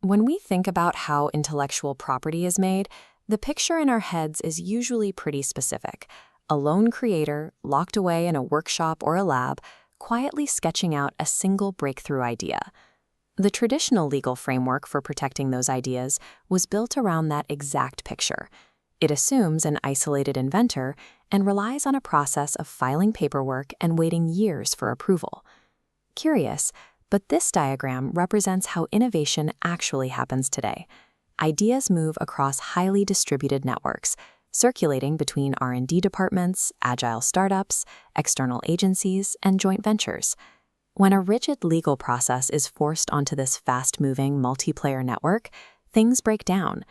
When we think about how intellectual property is made, the picture in our heads is usually pretty specific. A lone creator, locked away in a workshop or a lab, quietly sketching out a single breakthrough idea. The traditional legal framework for protecting those ideas was built around that exact picture. It assumes an isolated inventor and relies on a process of filing paperwork and waiting years for approval. Curious, but this diagram represents how innovation actually happens today. Ideas move across highly distributed networks, circulating between R&D departments, agile startups, external agencies, and joint ventures. When a rigid legal process is forced onto this fast-moving multiplayer network, things break down.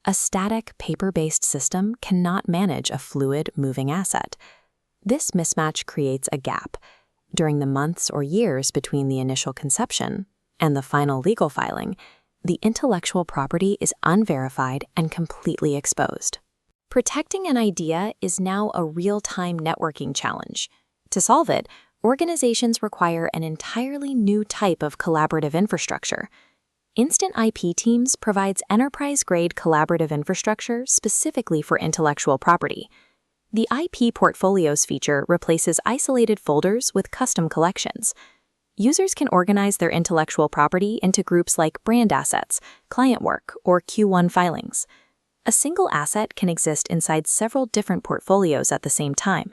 A static, paper-based system cannot manage a fluid, moving asset. This mismatch creates a gap. During the months or years between the initial conception and the final legal filing, the intellectual property is unverified and completely exposed. Protecting an idea is now a real-time networking challenge. To solve it, organizations require an entirely new type of collaborative infrastructure. Instant IP Teams provides enterprise-grade collaborative infrastructure specifically for intellectual property. The IP Portfolios feature replaces isolated folders with custom collections. Users can organize their intellectual property into groups like brand assets, client work, or Q1 filings. A single asset can exist inside several different portfolios at the same time.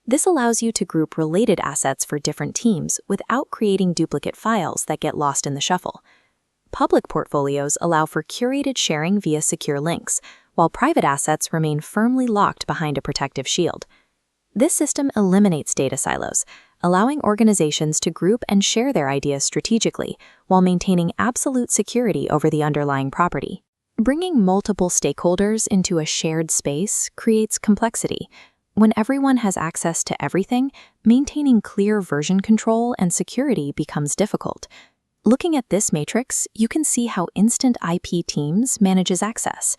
This allows you to group related assets for different teams without creating duplicate files that get lost in the shuffle. Public portfolios allow for curated sharing via secure links, while private assets remain firmly locked behind a protective shield. This system eliminates data silos, allowing organizations to group and share their ideas strategically while maintaining absolute security over the underlying property. Bringing multiple stakeholders into a shared space creates complexity. When everyone has access to everything, maintaining clear version control and security becomes difficult. Looking at this matrix, you can see how Instant IP Teams manages access.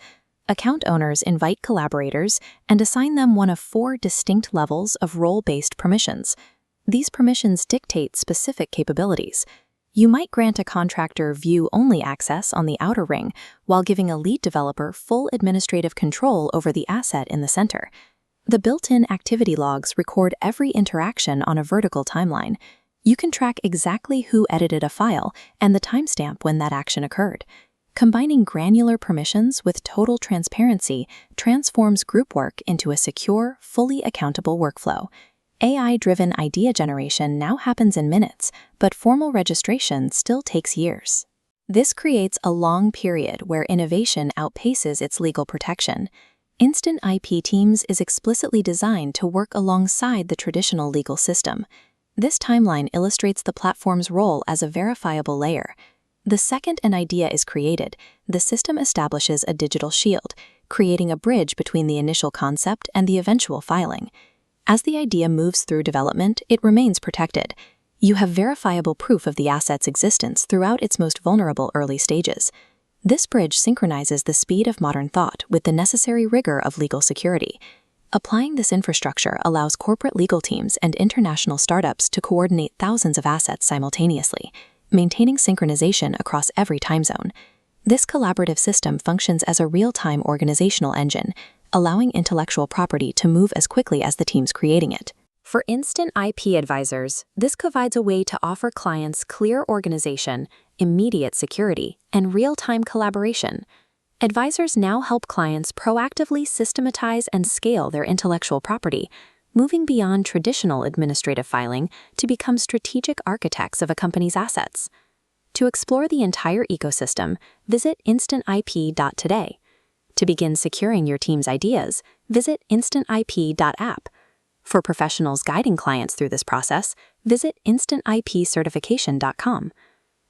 Account owners invite collaborators and assign them one of 4 distinct levels of role-based permissions. These permissions dictate specific capabilities. You might grant a contractor view-only access on the outer ring, while giving a lead developer full administrative control over the asset in the center. The built-in activity logs record every interaction on a vertical timeline. You can track exactly who edited a file and the timestamp when that action occurred. Combining granular permissions with total transparency transforms group work into a secure, fully accountable workflow. AI-driven idea generation now happens in minutes, but formal registration still takes years. This creates a long period where innovation outpaces its legal protection. Instant IP Teams is explicitly designed to work alongside the traditional legal system. This timeline illustrates the platform's role as a verifiable layer. The second an idea is created, the system establishes a digital shield, creating a bridge between the initial concept and the eventual filing. As the idea moves through development, it remains protected. You have verifiable proof of the asset's existence throughout its most vulnerable early stages. This bridge synchronizes the speed of modern thought with the necessary rigor of legal security. Applying this infrastructure allows corporate legal teams and international startups to coordinate thousands of assets simultaneously, maintaining synchronization across every time zone. This collaborative system functions as a real-time organizational engine, allowing intellectual property to move as quickly as the teams creating it. For Instant IP advisors, this provides a way to offer clients clear organization, immediate security, and real-time collaboration. Advisors now help clients proactively systematize and scale their intellectual property, moving beyond traditional administrative filing to become strategic architects of a company's assets. To explore the entire ecosystem, visit instantip.today. To begin securing your team's ideas, visit instantip.app. For professionals guiding clients through this process, visit instantipcertification.com.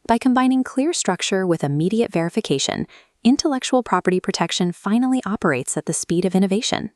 By combining clear structure with immediate verification, intellectual property protection finally operates at the speed of innovation.